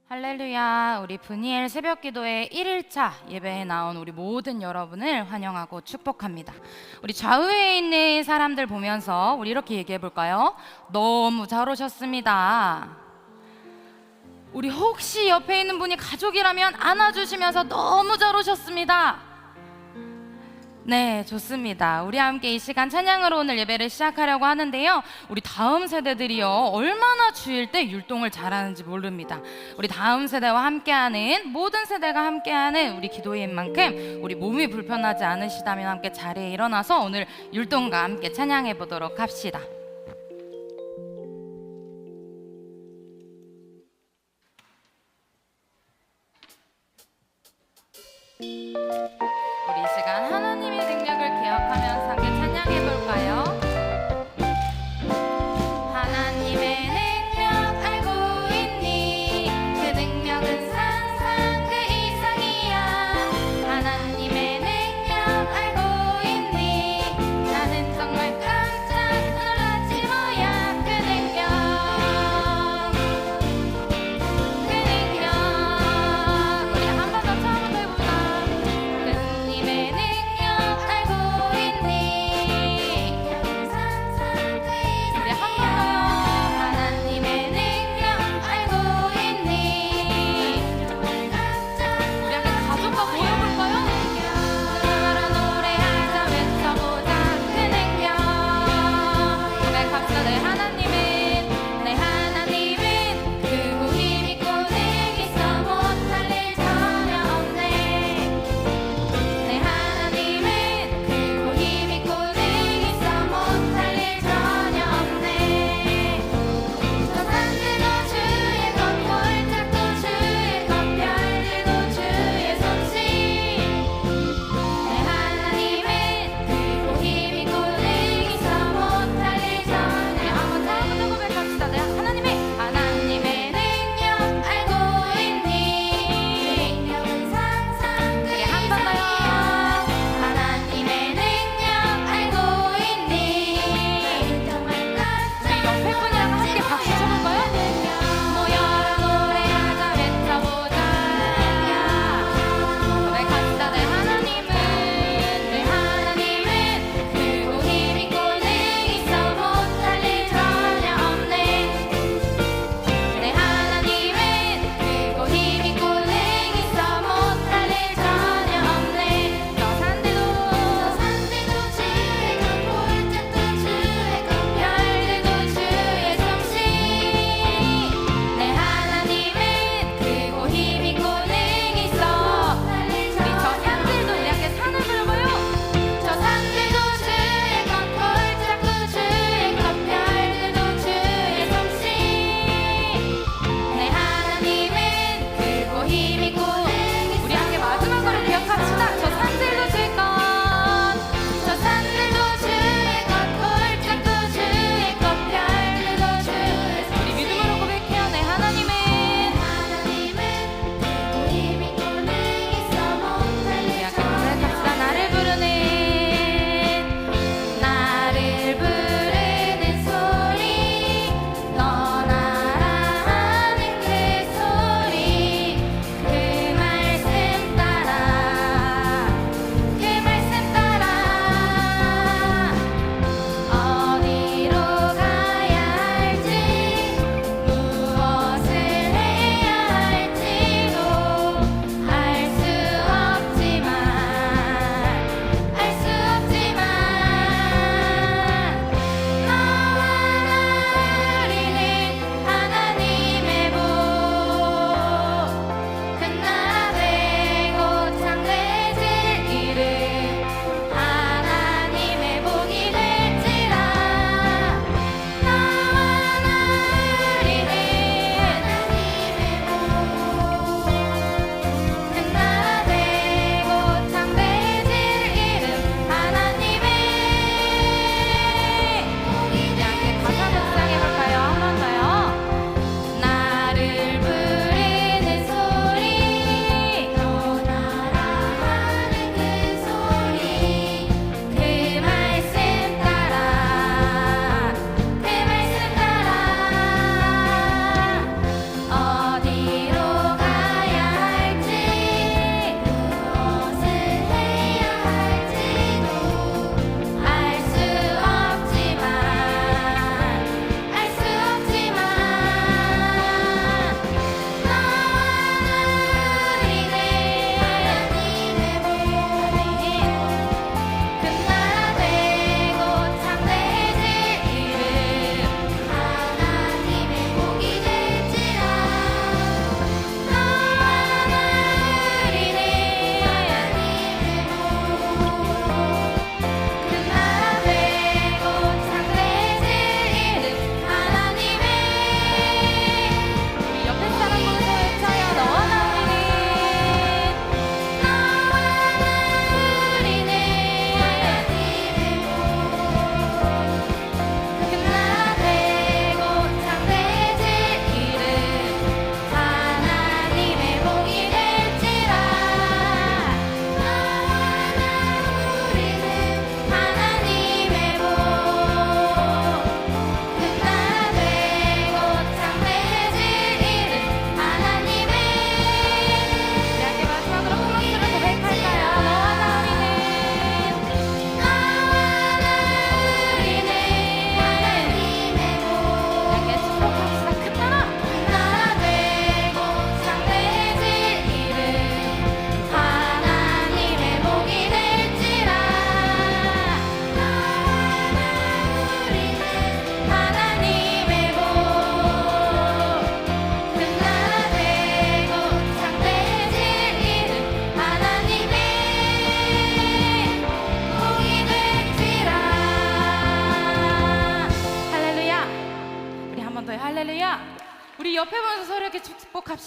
할렐루야. 우리 분이엘 새벽기도회 1일차 예배에 나온 우리 모든 여러분을 환영하고 축복합니다. 우리 좌우에 있는 사람들 보면서 우리 이렇게 얘기해 볼까요? 너무 잘 오셨습니다. 우리 혹시 옆에 있는 분이 가족이라면 안아주시면서 너무 잘 오셨습니다. 네, 좋습니다. 우리 함께 이 시간 찬양으로 오늘 예배를 시작하려고 하는데요, 우리 다음 세대들이요 얼마나 주일 때 율동을 잘하는지 모릅니다. 우리 다음 세대와 함께하는, 모든 세대가 함께하는 우리 기도회인 만큼 우리 몸이 불편하지 않으시다면 함께 자리에 일어나서 오늘 율동과 함께 찬양해 보도록 합시다. 우리 이 시간 하나님의 능력을 기억하면서 함께 찬양해 볼까요? 하나님의 능력 알고 있니? 그 능력은 상상 그 이상이야. 하나님의 능력 알고 있니? 나는 정말 깜짝 놀랐지 뭐야. 그 능력 우리 한 번 더 처음부터 해보자. 그 능력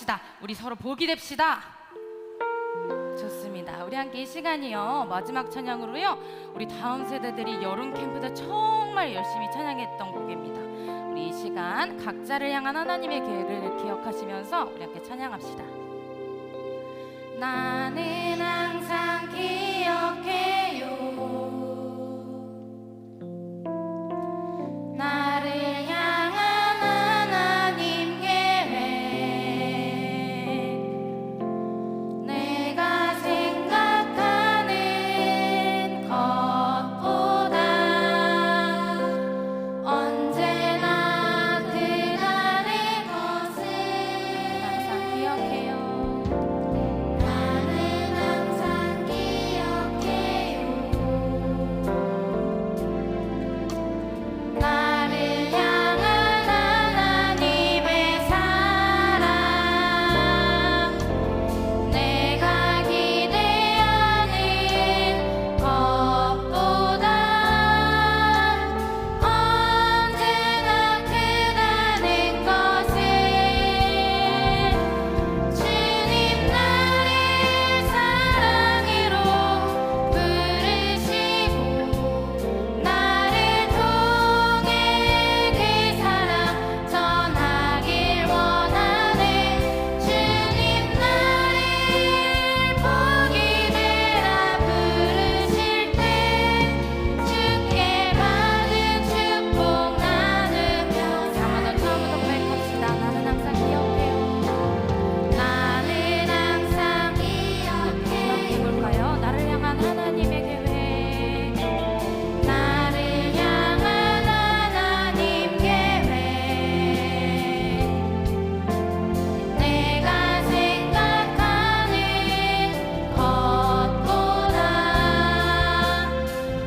합시다. 우리 서로 복이 됩시다. 좋습니다. 우리 함께 이 시간이요, 마지막 찬양으로요, 우리 다음 세대들이 여름 캠프 때 정말 열심히 찬양했던 곡입니다. 우리 이 시간 각자를 향한 하나님의 계획을 기억하시면서 우리 함께 찬양합시다. 나는 항상 기억해요, 나를 향한 하나님 계획. 내가 생각하는 것보다 언제나 그날의 것을 항상 기억해요. 나는 항상 기억해요, 나를 향한 하나님의 사랑. 내가 기대하는 것보다 언제나 크다는 것을 주님 나를 사랑으로 부르시고 나를 통해 그 사랑 전하길 원하네. 주님 나를 복이 되라 부르실 때 주께 받은 축복 나누며 한번 더 처음부터 고백합시다. 나는 항상 기억해요, 나는 항상 기억해볼까요? 나를 향한 하나님의 계획. 나를 향한 하나님 계획. 내가 생각하는 것보다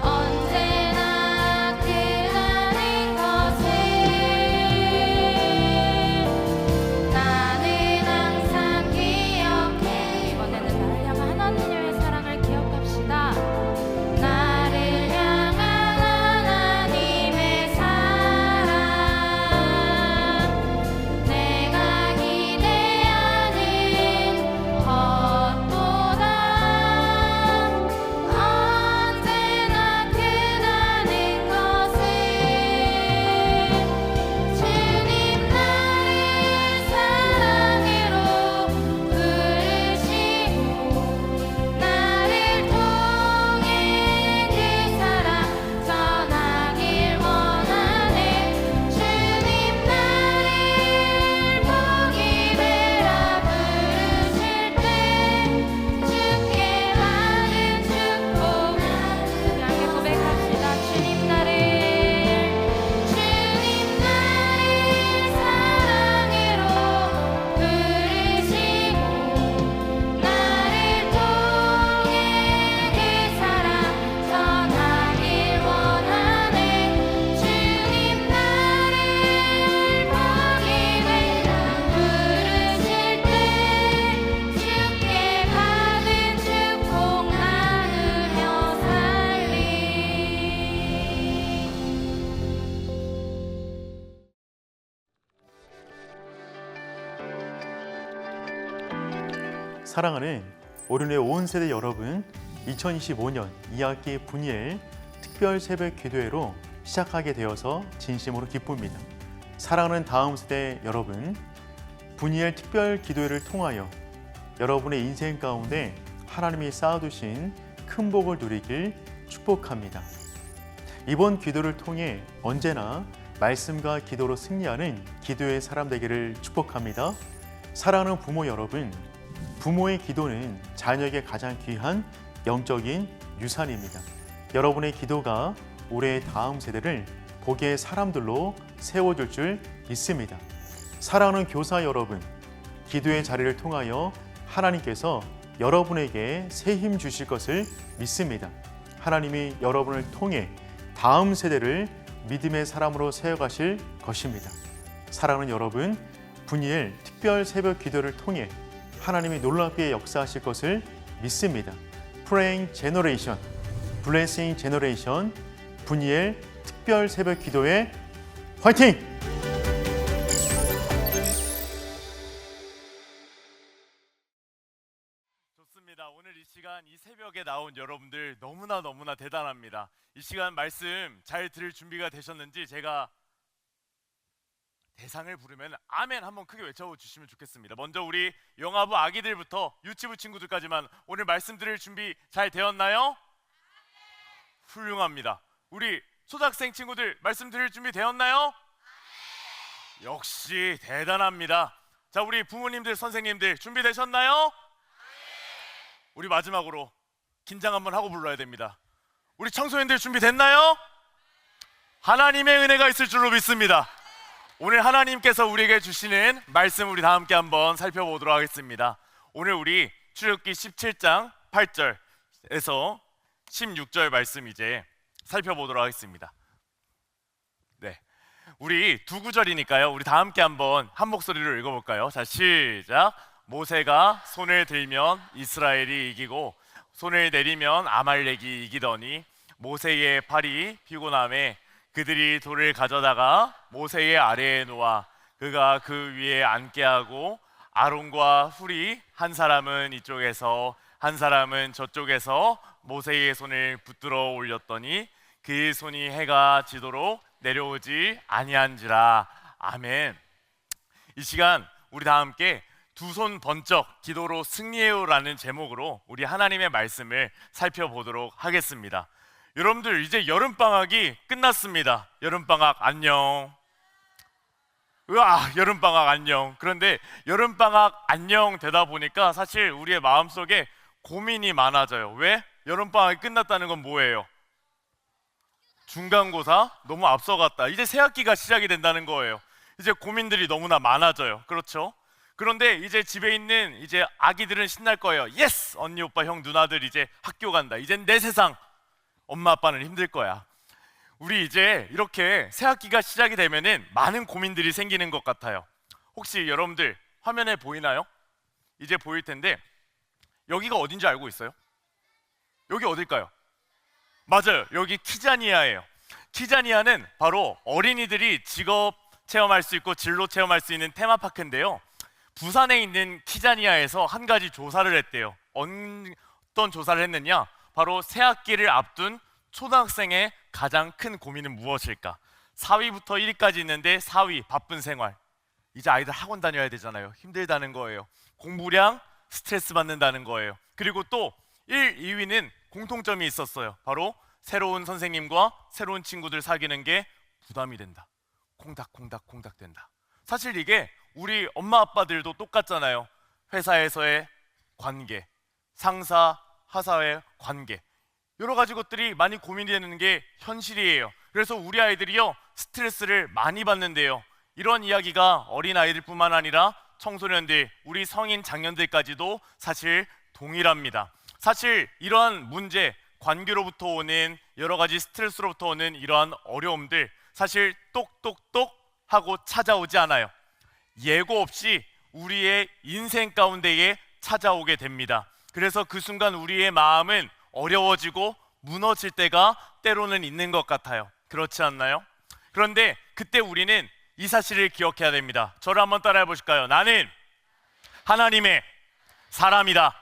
언제나 크다는 것을 나는 항상 기억해. 이번에는 나를 향한 하나님의 사랑을 기억합시다. 나를 향한 하나님의 사랑. 내가 기대하는 것보다 언제나 크다는 것을 주님 나를 사랑으로 부르시고 나를 통해 그 사랑 전하길 원하네. 주님 나를 복이 되라 부르실 때 주께 받은 축복 나누며 고백합시다. 주님 나를 사랑으로 부르시고 나를 통해 그 사랑 전하길 원하네. 주님 나를 복이 되라 부르실 때 주께 받은 축복 나누며 살리. 사랑하는 오륜의 온 세대 여러분, 2025년 2학기 분이엘 특별 새벽 기도회로 시작하게 되어서 진심으로 기쁩니다. 사랑하는 다음 세대 여러분, 분이엘 특별 기도회를 통하여 여러분의 인생 가운데 하나님이 쌓아두신 큰 복을 누리길 축복합니다. 이번 기도를 통해 언제나 말씀과 기도로 승리하는 기도의 사람 되기를 축복합니다. 사랑하는 부모 여러분, 부모의 기도는 자녀에게 가장 귀한 영적인 유산입니다. 여러분의 기도가 올해의 다음 세대를 복의 사람들로 세워줄 줄 믿습니다. 사랑하는 교사 여러분, 기도의 자리를 통하여 하나님께서 여러분에게 새 힘 주실 것을 믿습니다. 하나님이 여러분을 통해 다음 세대를 믿음의 사람으로 세워가실 것입니다. 사랑하는 여러분, 분이엘 특별 새벽 기도를 통해 하나님이 놀랍게 역사하실 것을 믿습니다. Praying Generation, Blessing Generation, 분이엘 특별 새벽 기도회 화이팅! 감사합니다. 오늘 이 시간 이 새벽에 나온 여러분들 너무나 대단합니다. 이 시간 말씀 잘 들을 준비가 되셨는지 제가 대상을 부르면 아멘 한번 크게 외쳐주시면 좋겠습니다. 먼저 우리 영아부 아기들부터 유치부 친구들까지만 오늘 말씀 들을 준비 잘 되었나요? 훌륭합니다. 우리 초등학생 친구들 말씀 들을 준비 되었나요? 역시 대단합니다. 자, 우리 부모님들 선생님들 준비되셨나요? 우리 마지막으로 긴장 한번 하고 불러야 됩니다. 우리 청소년들 준비됐나요? 하나님의 은혜가 있을 줄로 믿습니다. 오늘 하나님께서 우리에게 주시는 말씀 우리 다 함께 한번 살펴보도록 하겠습니다. 오늘 우리 출애굽기 17장 8절에서 16절 말씀 이제 살펴보도록 하겠습니다. 네, 우리 두 구절이니까요. 우리 다 함께 한번 한 목소리로 읽어볼까요? 자, 시작. 모세가 손을 들면 이스라엘이 이기고 손을 내리면 아말렉이 이기더니 모세의 팔이 피곤함에 그들이 돌을 가져다가 모세의 아래에 놓아 그가 그 위에 앉게 하고 아론과 훌이 한 사람은 이쪽에서 한 사람은 저쪽에서 모세의 손을 붙들어 올렸더니 그의 손이 해가 지도록 내려오지 아니한지라. 아멘. 이 시간 우리 다 함께 두 손 번쩍 기도로 승리해요라는 제목으로 우리 하나님의 말씀을 살펴보도록 하겠습니다. 여러분들 이제 여름방학이 끝났습니다. 여름방학 안녕. 여름방학 안녕. 그런데 여름방학 안녕 되다 보니까 사실 우리의 마음속에 고민이 많아져요. 왜? 여름방학이 끝났다는 건 뭐예요? 중간고사 너무 앞서갔다. 이제 새학기가 시작이 된다는 거예요. 이제 고민들이 너무나 많아져요. 그렇죠? 그런데 이제 집에 있는 이제 아기들은 신날 거예요. 예스! 언니, 오빠, 형, 누나들 이제 학교 간다. 이젠 내 세상. 엄마, 아빠는 힘들 거야. 우리 이제 이렇게 새학기가 시작이 되면은 많은 고민들이 생기는 것 같아요. 혹시 여러분들 화면에 보이나요? 이제 보일 텐데 여기가 어딘지 알고 있어요? 여기 어딜까요? 맞아요. 여기 키자니아예요. 키자니아는 바로 어린이들이 직업 체험할 수 있고 진로 체험할 수 있는 테마파크인데요. 부산에 있는 키자니아에서 한 가지 조사를 했대요. 어떤 조사를 했느냐? 바로 새학기를 앞둔 초등학생의 가장 큰 고민은 무엇일까? 4위부터 1위까지 있는데 4위 바쁜 생활. 이제 아이들 학원 다녀야 되잖아요. 힘들다는 거예요. 공부량 스트레스 받는다는 거예요. 그리고 또 1, 2위는 공통점이 있었어요. 바로 새로운 선생님과 새로운 친구들 사귀는 게 부담이 된다. 콩닥콩닥 된다. 사실 이게 우리 엄마 아빠들도 똑같잖아요. 회사에서의 관계, 상사, 하사의 관계, 여러 가지 것들이 많이 고민이 되는 게 현실이에요. 그래서 우리 아이들이요 스트레스를 많이 받는데요. 이런 이야기가 어린 아이들뿐만 아니라 청소년들, 우리 성인 장년들까지도 사실 동일합니다. 사실 이러한 문제, 관계로부터 오는 여러 가지 스트레스로부터 오는 이러한 어려움들 사실 똑똑똑 하고 찾아오지 않아요. 예고 없이 우리의 인생 가운데에 찾아오게 됩니다. 그래서 그 순간 우리의 마음은 어려워지고 무너질 때가 때로는 있는 것 같아요. 그렇지 않나요? 그런데 그때 우리는 이 사실을 기억해야 됩니다. 저를 한번 따라해 보실까요? 나는 하나님의 사람이다.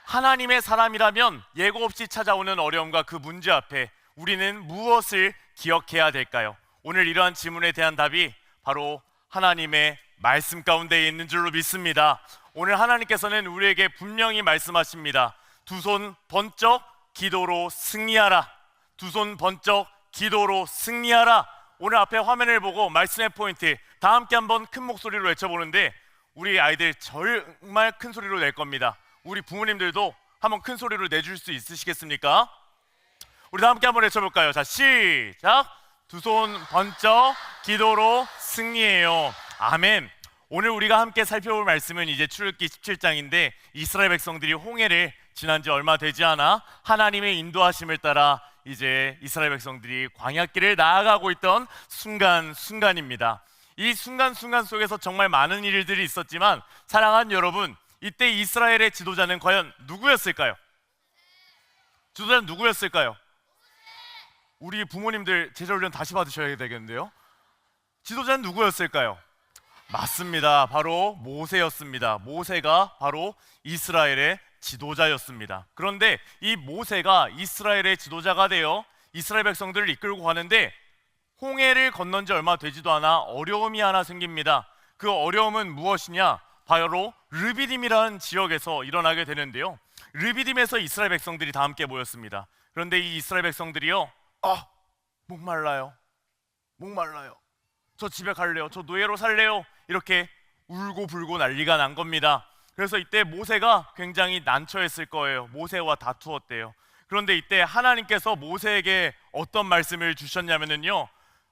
하나님의 사람이라면 예고 없이 찾아오는 어려움과 그 문제 앞에 우리는 무엇을 기억해야 될까요? 오늘 이러한 질문에 대한 답이 바로 하나님의 말씀 가운데 있는 줄로 믿습니다. 오늘 하나님께서는 우리에게 분명히 말씀하십니다. 두 손 번쩍 기도로 승리하라. 두 손 번쩍 기도로 승리하라. 오늘 앞에 화면을 보고 말씀의 포인트 다 함께 한번 큰 목소리로 외쳐보는데 우리 아이들 정말 큰 소리로 낼 겁니다. 우리 부모님들도 한번 큰 소리로 내줄 수 있으시겠습니까? 우리 다 함께 한번 외쳐볼까요? 자, 시작! 두 손 번쩍 기도로 승리해요. 아멘. 오늘 우리가 함께 살펴볼 말씀은 이제 출애굽기 17장인데 이스라엘 백성들이 홍해를 지난 지 얼마 되지 않아 하나님의 인도하심을 따라 이제 이스라엘 백성들이 광야길을 나아가고 있던 순간입니다. 이 순간 속에서 정말 많은 일들이 있었지만 사랑하는 여러분, 이때 이스라엘의 지도자는 과연 누구였을까요? 지도자는 누구였을까요? 우리 부모님들 제자훈련 다시 받으셔야 되겠는데요. 지도자는 누구였을까요? 맞습니다. 바로 모세였습니다. 모세가 바로 이스라엘의 지도자였습니다. 그런데 이 모세가 이스라엘의 지도자가 되어 이스라엘 백성들을 이끌고 가는데 홍해를 건넌 지 얼마 되지도 않아 어려움이 하나 생깁니다. 그 어려움은 무엇이냐? 바로 르비딤이라는 지역에서 일어나게 되는데요. 르비딤에서 이스라엘 백성들이 다 함께 모였습니다. 그런데 이 이스라엘 백성들이요, 목말라요. 저 집에 갈래요. 저 노예로 살래요. 이렇게 울고 불고 난리가 난 겁니다. 그래서 이때 모세가 굉장히 난처했을 거예요. 모세와 다투었대요. 그런데 이때 하나님께서 모세에게 어떤 말씀을 주셨냐면요,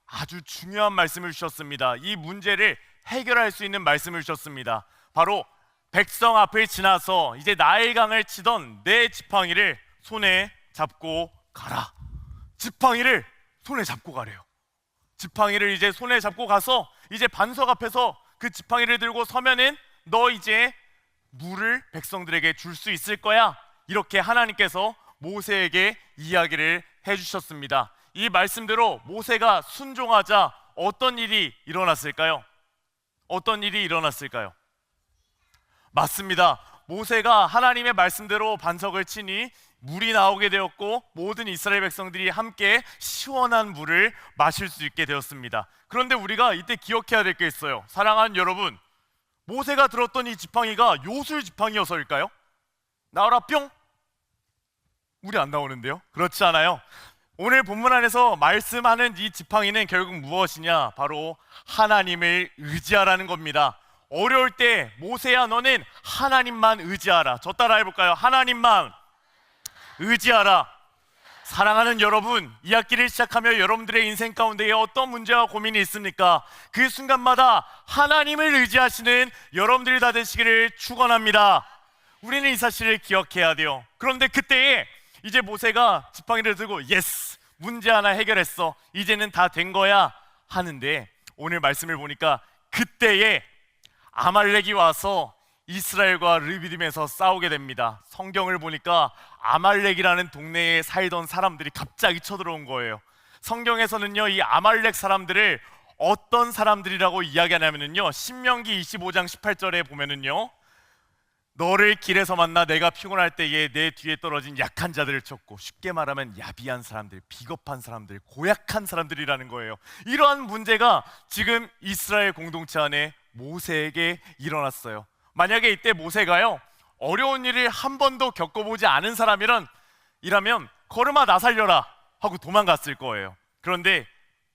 아주 중요한 말씀을 주셨습니다. 이 문제를 해결할 수 있는 말씀을 주셨습니다. 바로 백성 앞을 지나서 이제 나일강을 치던 내 지팡이를 손에 잡고 가라. 지팡이를 손에 잡고 가래요. 지팡이를 이제 손에 잡고 가서 이제 반석 앞에서 그 지팡이를 들고 서면은 너 이제 물을 백성들에게 줄 수 있을 거야. 이렇게 하나님께서 모세에게 이야기를 해주셨습니다. 이 말씀대로 모세가 순종하자 어떤 일이 일어났을까요? 어떤 일이 일어났을까요? 맞습니다. 모세가 하나님의 말씀대로 반석을 치니 물이 나오게 되었고 모든 이스라엘 백성들이 함께 시원한 물을 마실 수 있게 되었습니다. 그런데 우리가 이때 기억해야 될 게 있어요. 사랑하는 여러분, 모세가 들었던 이 지팡이가 요술 지팡이여서일까요? 나와라 뿅! 물이 안 나오는데요? 그렇지 않아요. 오늘 본문 안에서 말씀하는 이 지팡이는 결국 무엇이냐? 바로 하나님을 의지하라는 겁니다. 어려울 때 모세야 너는 하나님만 의지하라. 저 따라 해볼까요? 하나님만 의지하라. 사랑하는 여러분, 이 학기를 시작하며 여러분들의 인생 가운데에 어떤 문제와 고민이 있습니까? 그 순간마다 하나님을 의지하시는 여러분들이 다 되시기를 축원합니다. 우리는 이 사실을 기억해야 돼요. 그런데 그때에 이제 모세가 지팡이를 들고 예스! 문제 하나 해결했어. 이제는 다 된 거야 하는데 오늘 말씀을 보니까 그때에 아말렉이 와서 이스라엘과 르비딤에서 싸우게 됩니다. 성경을 보니까 아말렉이라는 동네에 살던 사람들이 갑자기 쳐들어온 거예요. 성경에서는요, 이 아말렉 사람들을 어떤 사람들이라고 이야기하냐면요, 신명기 25장 18절에 보면은요, 너를 길에서 만나 내가 피곤할 때에 내 뒤에 떨어진 약한 자들을 쳤고, 쉽게 말하면 야비한 사람들, 비겁한 사람들, 고약한 사람들이라는 거예요. 이러한 문제가 지금 이스라엘 공동체 안에 모세에게 일어났어요. 만약에 이때 모세가요, 어려운 일을 한 번도 겪어보지 않은 사람이라면 걸음아 나 살려라 하고 도망갔을 거예요. 그런데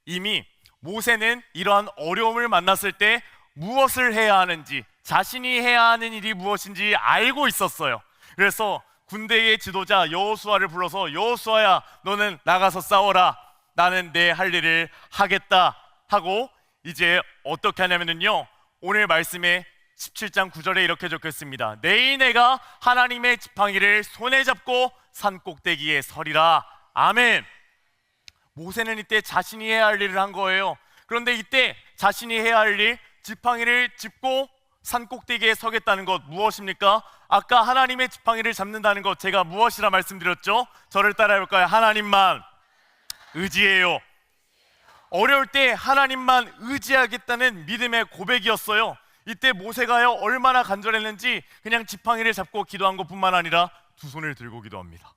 이미 모세는 이러한 어려움을 만났을 때 무엇을 해야 하는지, 자신이 해야 하는 일이 무엇인지 알고 있었어요. 그래서 군대의 지도자 여호수아를 불러서 여호수아야 너는 나가서 싸워라. 나는 내 할 일을 하겠다 하고 이제 어떻게 하냐면요, 오늘 말씀에 17장 9절에 이렇게 적혀 있습니다. 내일 내가 하나님의 지팡이를 손에 잡고 산 꼭대기에 서리라. 아멘. 모세는 이때 자신이 해야 할 일을 한 거예요. 그런데 이때 자신이 해야 할 일, 지팡이를 짚고 산 꼭대기에 서겠다는 것 무엇입니까? 아까 하나님의 지팡이를 잡는다는 것 제가 무엇이라 말씀드렸죠? 저를 따라해볼까요? 하나님만 의지해요. 어려울 때 하나님만 의지하겠다는 믿음의 고백이었어요. 이때 모세가요, 얼마나 간절했는지 그냥 지팡이를 잡고 기도한 것뿐만 아니라 두 손을 들고 기도합니다.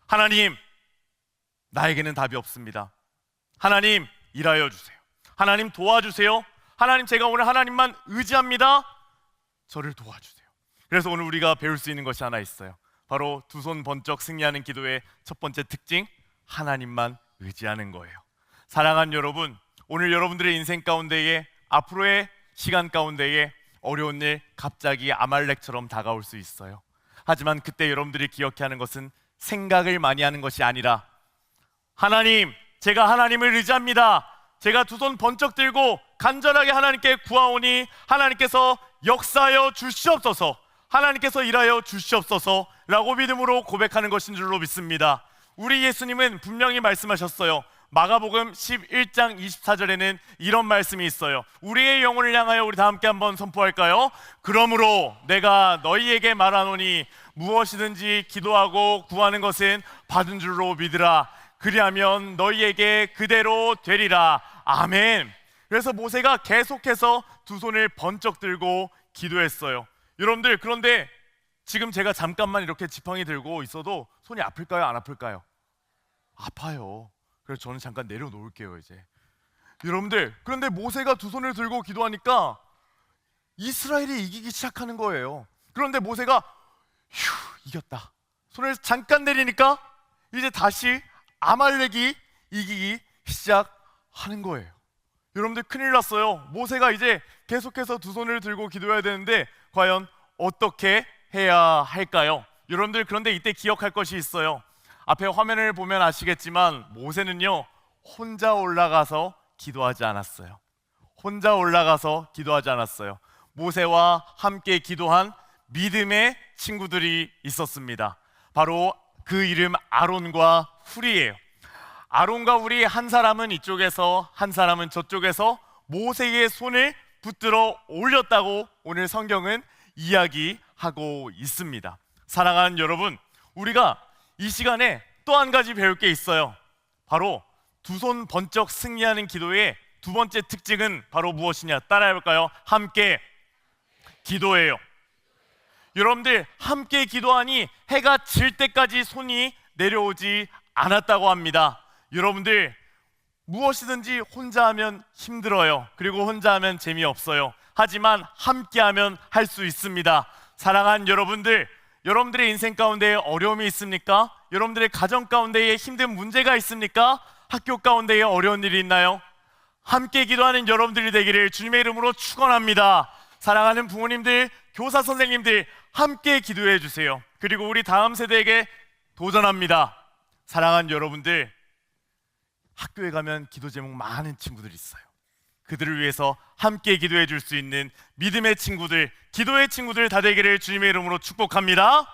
하나님, 나에게는 답이 없습니다. 하나님, 일하여 주세요. 하나님, 도와주세요. 하나님, 제가 오늘 하나님만 의지합니다. 저를 도와주세요. 그래서 오늘 우리가 배울 수 있는 것이 하나 있어요. 바로 두 손 번쩍 승리하는 기도의 첫 번째 특징, 하나님만 의지하는 거예요. 사랑하는 여러분, 오늘 여러분들의 인생 가운데에, 앞으로의 시간 가운데에 어려운 일 갑자기 아말렉처럼 다가올 수 있어요. 하지만 그때 여러분들이 기억해야 하는 것은 생각을 많이 하는 것이 아니라, 하나님, 제가 하나님을 의지합니다. 제가 두 손 번쩍 들고 간절하게 하나님께 구하오니 하나님께서 역사하여 주시옵소서, 하나님께서 일하여 주시옵소서 라고 믿음으로 고백하는 것인 줄로 믿습니다. 우리 예수님은 분명히 말씀하셨어요. 마가복음 11장 24절에는 이런 말씀이 있어요. 우리의 영혼을 향하여 우리 다 함께 한번 선포할까요? 그러므로 내가 너희에게 말하노니 무엇이든지 기도하고 구하는 것은 받은 줄로 믿으라. 그리하면 너희에게 그대로 되리라. 아멘. 그래서 모세가 계속해서 두 손을 번쩍 들고 기도했어요. 여러분들, 그런데 지금 제가 잠깐만 이렇게 지팡이 들고 있어도 손이 아플까요? 안 아플까요? 아파요. 그래서 저는 잠깐 내려놓을게요 이제. 여러분들, 그런데 모세가 두 손을 들고 기도하니까 이스라엘이 이기기 시작하는 거예요. 그런데 모세가 휴, 이겼다. 손을 잠깐 내리니까 이제 다시 아말렉이 이기기 시작하는 거예요. 여러분들, 큰일 났어요. 모세가 이제 계속해서 두 손을 들고 기도해야 되는데 과연 어떻게 해야 할까요? 여러분들, 그런데 이때 기억할 것이 있어요. 앞에 화면을 보면 아시겠지만 모세는요, 혼자 올라가서 기도하지 않았어요. 혼자 올라가서 기도하지 않았어요. 모세와 함께 기도한 믿음의 친구들이 있었습니다. 바로 그 이름 아론과 훌이에요. 아론과 훌이, 한 사람은 이쪽에서 한 사람은 저쪽에서 모세의 손을 붙들어 올렸다고 오늘 성경은 이야기하고 있습니다. 사랑하는 여러분, 우리가 이 시간에 또 한 가지 배울 게 있어요. 바로 두 손 번쩍 승리하는 기도의 두 번째 특징은 바로 무엇이냐? 따라해볼까요? 함께 기도예요. 여러분들, 함께 기도하니 해가 질 때까지 손이 내려오지 않았다고 합니다. 여러분들, 무엇이든지 혼자 하면 힘들어요. 그리고 혼자 하면 재미없어요. 하지만 함께 하면 할 수 있습니다. 사랑하는 여러분들, 여러분들의 인생 가운데 어려움이 있습니까? 여러분들의 가정 가운데에 힘든 문제가 있습니까? 학교 가운데에 어려운 일이 있나요? 함께 기도하는 여러분들이 되기를 주님의 이름으로 축원합니다. 사랑하는 부모님들, 교사 선생님들, 함께 기도해 주세요. 그리고 우리 다음 세대에게 도전합니다. 사랑하는 여러분들, 학교에 가면 기도 제목 많은 친구들이 있어요. 그들을 위해서 함께 기도해 줄 수 있는 믿음의 친구들, 기도의 친구들 다 되기를 주님의 이름으로 축복합니다.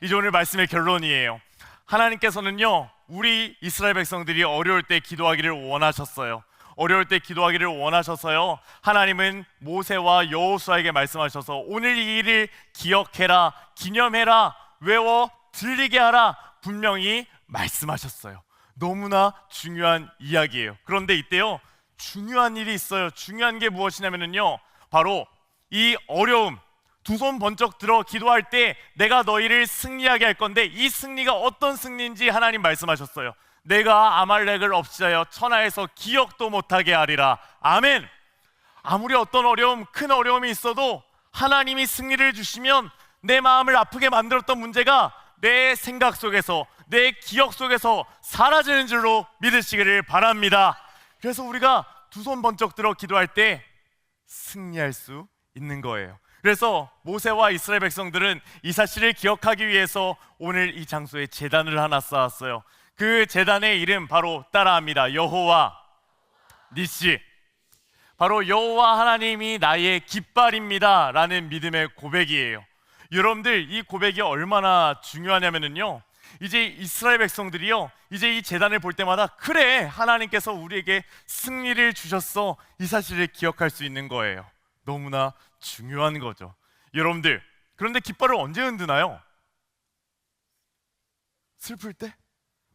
이제 오늘 말씀의 결론이에요. 하나님께서는요, 우리 이스라엘 백성들이 어려울 때 기도하기를 원하셨어요. 어려울 때 기도하기를 원하셔서요, 하나님은 모세와 여호수아에게 말씀하셔서 오늘 이 일을 기억해라, 기념해라, 외워 들리게 하라 분명히 말씀하셨어요. 너무나 중요한 이야기예요. 그런데 이때요, 중요한 일이 있어요. 중요한 게 무엇이냐면요, 바로 이 어려움, 두 손 번쩍 들어 기도할 때 내가 너희를 승리하게 할 건데, 이 승리가 어떤 승리인지 하나님 말씀하셨어요. 내가 아말렉을 없애어 천하에서 기억도 못하게 하리라. 아멘. 아무리 어떤 어려움, 큰 어려움이 있어도 하나님이 승리를 주시면 내 마음을 아프게 만들었던 문제가 내 생각 속에서, 내 기억 속에서 사라지는 줄로 믿으시기를 바랍니다. 그래서 우리가 두 손 번쩍 들어 기도할 때 승리할 수 있는 거예요. 그래서 모세와 이스라엘 백성들은 이 사실을 기억하기 위해서 오늘 이 장소에 제단을 하나 쌓았어요. 그 제단의 이름 바로 따라합니다. 여호와 니시. 바로 여호와 하나님이 나의 깃발입니다 라는 믿음의 고백이에요. 여러분들, 이 고백이 얼마나 중요하냐면요, 이제 이스라엘 백성들이요, 이제 이 제단을 볼 때마다 그래, 하나님께서 우리에게 승리를 주셨어, 이 사실을 기억할 수 있는 거예요. 너무나 중요한 거죠. 여러분들, 그런데 깃발을 언제 흔드나요? 슬플 때?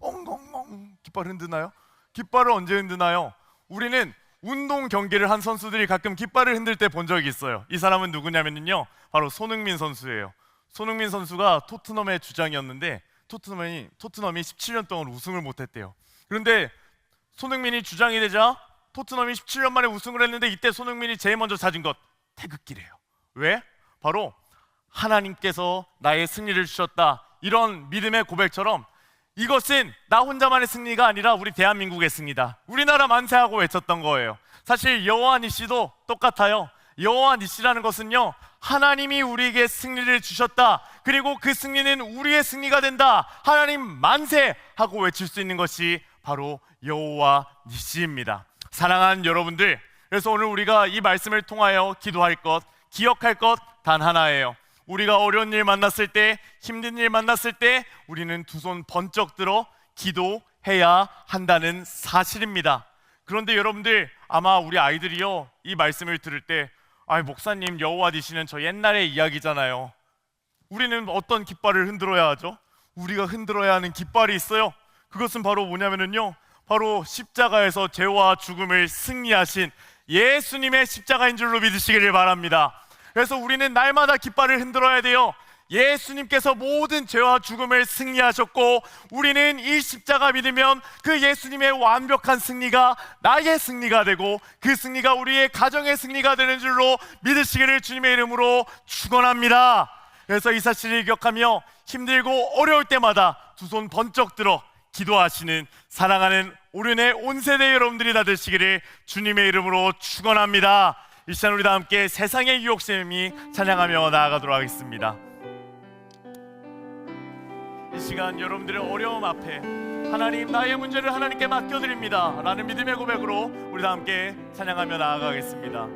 엉엉엉 깃발 흔드나요? 깃발을 언제 흔드나요? 우리는 운동 경기를 한 선수들이 가끔 깃발을 흔들 때 본 적이 있어요. 이 사람은 누구냐면요, 바로 손흥민 선수예요. 손흥민 선수가 토트넘의 주장이었는데 토트넘이 17년 동안 우승을 못했대요. 그런데 손흥민이 주장이 되자 토트넘이 17년 만에 우승을 했는데, 이때 손흥민이 제일 먼저 찾은 것, 태극기래요. 왜? 바로 하나님께서 나의 승리를 주셨다, 이런 믿음의 고백처럼 이것은 나 혼자만의 승리가 아니라 우리 대한민국의 승리다, 우리나라 만세하고 외쳤던 거예요. 사실 여호와 니시도 똑같아요. 여호와 니시라는 것은요, 하나님이 우리에게 승리를 주셨다, 그리고 그 승리는 우리의 승리가 된다, 하나님 만세 하고 외칠 수 있는 것이 바로 여호와 니시입니다. 사랑하는 여러분들, 그래서 오늘 우리가 이 말씀을 통하여 기도할 것, 기억할 것 단 하나예요. 우리가 어려운 일 만났을 때, 힘든 일 만났을 때 우리는 두 손 번쩍 들어 기도해야 한다는 사실입니다. 그런데 여러분들, 아마 우리 아이들이요, 이 말씀을 들을 때, 목사님, 여호와 니시는 저 옛날의 이야기잖아요. 우리는 어떤 깃발을 흔들어야 하죠? 우리가 흔들어야 하는 깃발이 있어요. 그것은 바로 뭐냐면요, 바로 십자가에서 죄와 죽음을 승리하신 예수님의 십자가인 줄로 믿으시기를 바랍니다. 그래서 우리는 날마다 깃발을 흔들어야 돼요. 예수님께서 모든 죄와 죽음을 승리하셨고 우리는 이 십자가 믿으면 그 예수님의 완벽한 승리가 나의 승리가 되고 그 승리가 우리의 가정의 승리가 되는 줄로 믿으시기를 주님의 이름으로 축원합니다. 그래서 이 사실을 기억하며 힘들고 어려울 때마다 두 손 번쩍 들어 기도하시는 사랑하는 오륜의 온 세대 여러분들이 다 되시기를 주님의 이름으로 축원합니다. 이 시간 우리 다 함께 세상의 유혹심이 찬양하며 나아가도록 하겠습니다. 이 시간 여러분들의 어려움 앞에 하나님 나의 문제를 하나님께 맡겨드립니다 라는 믿음의 고백으로 우리 다 함께 찬양하며 나아가겠습니다.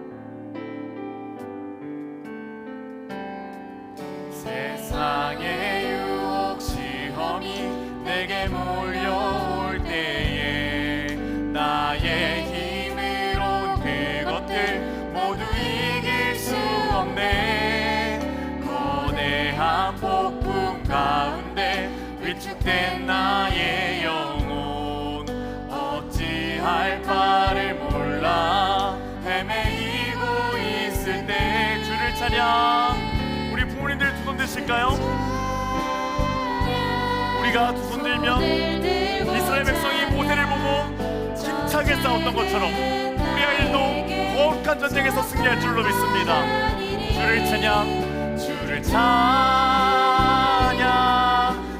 세상의 유혹 시험이 내게 몰려올 때에 나의 힘으론 그것들 모두 이길 수 없네. 거대한 폭풍 가운데 위축된 나의 영혼 어찌할 바를 몰라 헤매이고 있을 때 주를 찬양. 우리 부모님들 두 손 드실까요? 우리가 두 손 들면 이스라엘 백성이 모세를 보고 힘차게 싸웠던 것처럼 우리 아이들도 거룩한 전쟁에서 승리할 줄로 믿습니다. 주를 찬양, 주를 찬양,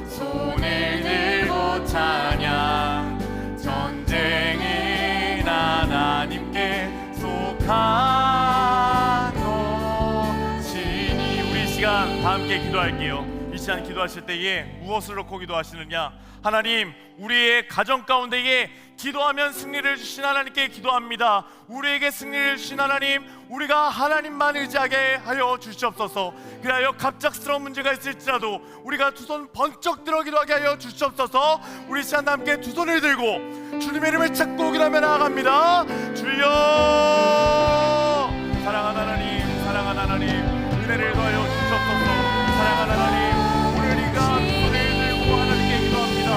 손을 들고 찬양. 전쟁은 하나님께 속한 것이니. 우리 시간 다 함께 기도할게요. 이 시간 기도하실 때에 무엇을 놓고 기도하시느냐? 하나님, 우리의 가정 가운데에 기도하면 승리를 주신 하나님께 기도합니다. 우리에게 승리를 주신 하나님, 우리가 하나님만 의지하게 하여 주시옵소서. 그리하여 갑작스러운 문제가 있을지라도 우리가 두 손 번쩍 들어 기도하게 하여 주시옵소서. 우리 시간 함께 두 손을 들고 주님의 이름을 찾고 기도하며 나아갑니다. 주여, 사랑하는 하나님, 사랑하는 하나님, 은혜를 더하여 주시옵소서. 사랑하는 하나님, 우리가 손을 들고 하나님께 기도합니다.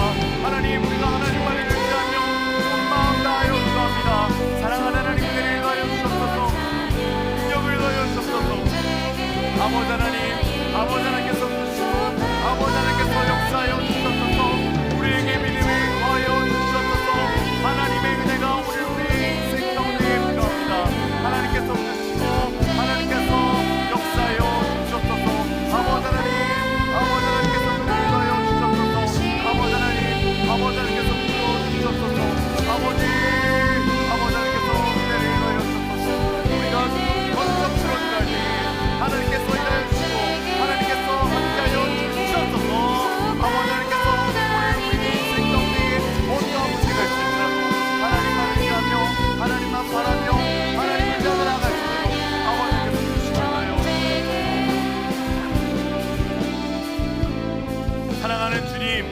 하나님, 우리가 하나님만을 의지하며 온 마음 다하여 기도합니다. 사랑하는 하나님, 은혜를 더하여 주시옵소서. 능력을 더하여 주시옵소서. 아버지 하나님, 아버지 하나님께서 주시고 아버지 하나님께서 역사하여 주시옵소서. 우리에게 믿음을 더하여 주시옵소서. 하나님의 은혜가 오늘 우리의 인생 가운데 필요합니다. 하나님께서 주시고 하나님께서 역사하여 주시옵소서. 아버지 하나님, 아버지 하나님께서 은혜를 더하여 주시옵소서. 아버지 하나님, 아버지 하나님께서 부어주시옵소서. 아버지 하나님께서 은혜를 더하여 주시옵소서. 우리가 번쩍 들어주갈 때 하나님께서 일하여 주시고 하나님께서 함께하여 주시옵소서. 아버지 하나님께서 오늘 우리의 인생 가운데 어떠한 문제가 있을지라도 하나님만 의지하며 하나님만 바라며 하나님을 향해 나아갈 수 있도록 아버지께서 주시옵나요. 사랑하는 주님,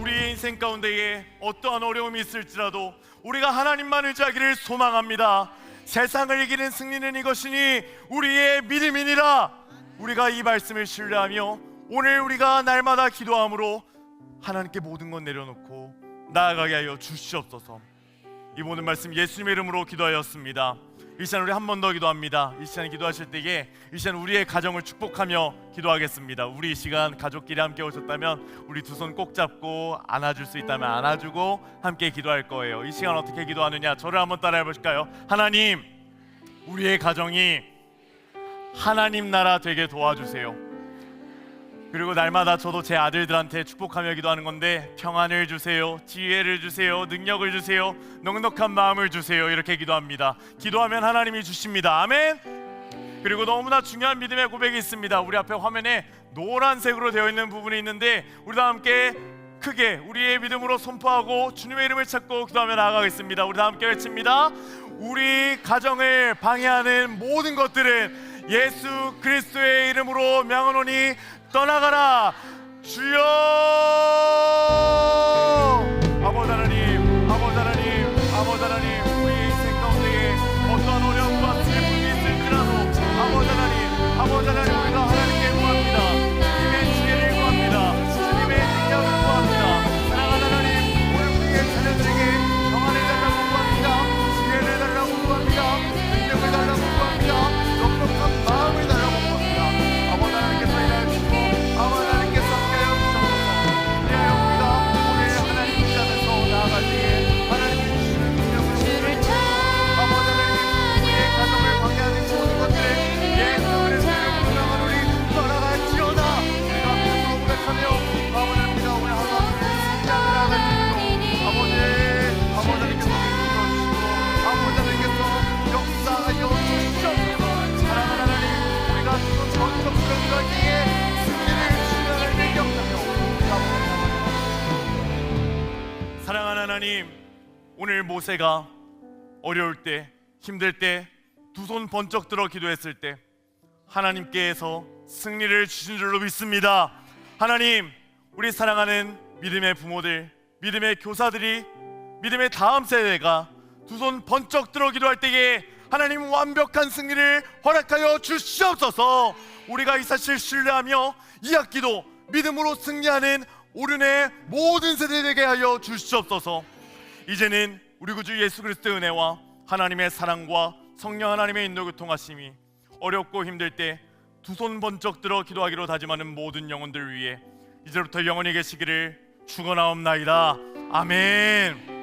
우리의 인생 가운데에 어떠한 어려움이 있을지라도 우리가 하나님만 의지하기를 소망합니다. 세상을 이기는 승리는 이것이니 우리의 믿음이니라. 우리가 이 말씀을 신뢰하며 오늘 우리가 날마다 기도함으로 하나님께 모든 것 내려놓고 나아가게 하여 주시옵소서. 이 모든 말씀 예수님의 이름으로 기도하였습니다. 이 시간 우리 한 번 더 기도합니다. 이 시간 기도하실 때에 이 시간 우리의 가정을 축복하며 기도하겠습니다. 우리 이 시간 가족끼리 함께 오셨다면 우리 두 손 꼭 잡고 안아줄 수 있다면 안아주고 함께 기도할 거예요. 이 시간 어떻게 기도하느냐? 저를 한번 따라해 보실까요? 하나님, 우리의 가정이 하나님 나라 되게 도와주세요. 그리고 날마다 저도 제 아들들한테 축복하며 기도하는 건데 평안을 주세요, 지혜를 주세요, 능력을 주세요, 넉넉한 마음을 주세요. 이렇게 기도합니다. 기도하면 하나님이 주십니다. 아멘. 그리고 너무나 중요한 믿음의 고백이 있습니다. 우리 앞에 화면에 노란색으로 되어 있는 부분이 있는데 우리 다 함께 크게 우리의 믿음으로 선포하고 주님의 이름을 찾고 기도하며 나아가겠습니다. 우리 다 함께 외칩니다. 우리 가정을 방해하는 모든 것들은 예수 그리스도의 이름으로 명하노니 떠나가라. 주여. 아버지 하나님, 아버지 하나님, 아버지 하나님, 우리의 인생 가운데에 어떠한 어려움과 슬픔이 있을지라도 아버지 하나님, 아버지 하나님, 우리가 하나님께 구합니다. 주님의 지혜를 구합니다. 주님의 능력을 구합니다. 사랑하는 하나님, 오늘 우리의 자녀들에게 평안을 달라고 구합니다. 지혜를 달라고 구합니다. 능력을 오늘 모세가 어려울 때, 힘들 때, 두 손 번쩍 들어 기도했을 때 하나님께서 승리를 주신 줄로 믿습니다. 하나님, 우리 사랑하는 믿음의 부모들, 믿음의 교사들이, 믿음의 다음 세대가 두 손 번쩍 들어 기도할 때에 하나님 완벽한 승리를 허락하여 주시옵소서. 우리가 이 사실 신뢰하며 이 학기도 믿음으로 승리하는 오륜의 모든 세대에게 하여 주시옵소서. 이제는 우리 구주 예수 그리스도의 은혜와 하나님의 사랑과 성령 하나님의 인도 교통하심이 어렵고 힘들 때 두 손 번쩍 들어 기도하기로 다짐하는 모든 영혼들 위해 이제부터 영원히 계시기를 축원하옵나이다. 아멘.